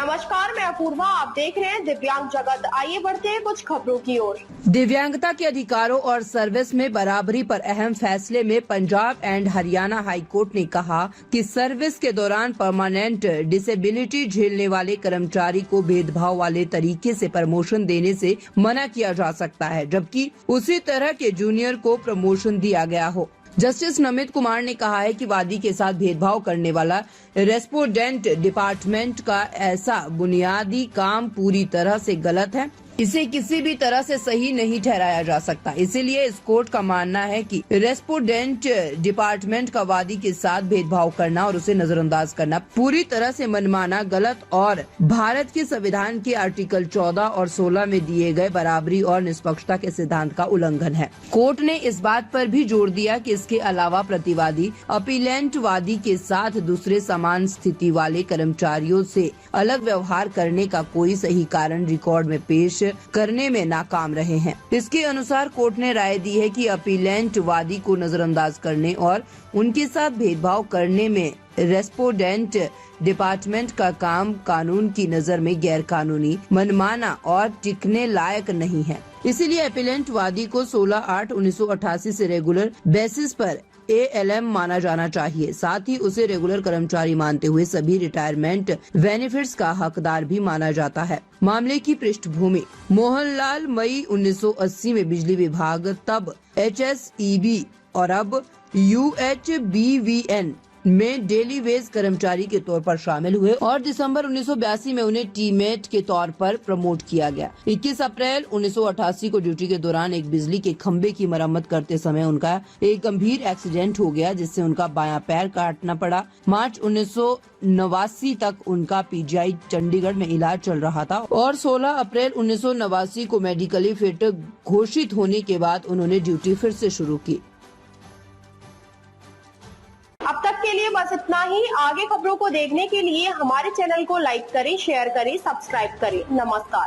नमस्कार, मैं अपूर्वा। आप देख रहे हैं दिव्यांग जगत। आइए बढ़ते हैं कुछ खबरों की ओर। दिव्यांगता के अधिकारों और सर्विस में बराबरी पर अहम फैसले में Punjab and Haryana high court ने कहा कि सर्विस के दौरान परमानेंट डिसेबिलिटी झेलने वाले कर्मचारी को भेदभाव वाले तरीके से प्रमोशन देने से मना किया जा सकता है, जबकि उसी तरह के जूनियर को प्रमोशन दिया गया हो। जस्टिस नमित कुमार ने कहा है कि वादी के साथ भेदभाव करने वाला रेस्पोंडेंट डिपार्टमेंट का ऐसा बुनियादी काम पूरी तरह से गलत है। इसे किसी भी तरह से सही नहीं ठहराया जा सकता। इसीलिए इस कोर्ट का मानना है कि रेस्पोंडेंट डिपार्टमेंट का वादी के साथ भेदभाव करना और उसे नजरअंदाज करना पूरी तरह से मनमाना, गलत और भारत के संविधान के आर्टिकल 14 और 16 में दिए गए बराबरी और निष्पक्षता के सिद्धांत का उल्लंघन है। कोर्ट ने इस बात पर भी जोर दिया कि इसके अलावा प्रतिवादी अपीलेंट वादी के साथ दूसरे समान स्थिति वाले कर्मचारियों से अलग व्यवहार करने का कोई सही कारण रिकॉर्ड में पेश करने में नाकाम रहे हैं। इसके अनुसार कोर्ट ने राय दी है कि अपीलेंट वादी को नजरअंदाज करने और उनके साथ भेदभाव करने में रेस्पोंडेंट डिपार्टमेंट का काम कानून की नजर में गैर कानूनी, मनमाना और टिकने लायक नहीं है। इसीलिए अपीलेंट वादी को 16/8/1988 से रेगुलर बेसिस पर ALM माना जाना चाहिए। साथ ही उसे रेगुलर कर्मचारी मानते हुए सभी रिटायरमेंट बेनिफिट्स का हकदार भी माना जाता है। मामले की पृष्ठभूमि: मोहनलाल मई 1980 में बिजली विभाग, तब HSEB और अब UHBVN में डेली वेज कर्मचारी के तौर पर शामिल हुए और दिसंबर 1982 में उन्हें टीमेट के तौर पर प्रमोट किया गया। 21 अप्रैल 1988 को ड्यूटी के दौरान एक बिजली के खंभे की मरम्मत करते समय उनका एक गंभीर एक्सीडेंट हो गया, जिससे उनका बायां पैर काटना पड़ा। मार्च 1989 तक उनका PGI चंडीगढ़ में इलाज चल रहा था और 16 अप्रैल 1989 को मेडिकली फिट घोषित होने के बाद उन्होंने ड्यूटी फिर से शुरू की। अब तक के लिए बस इतना ही। आगे खबरों को देखने के लिए हमारे चैनल को लाइक करें, शेयर करें, सब्सक्राइब करें। नमस्कार।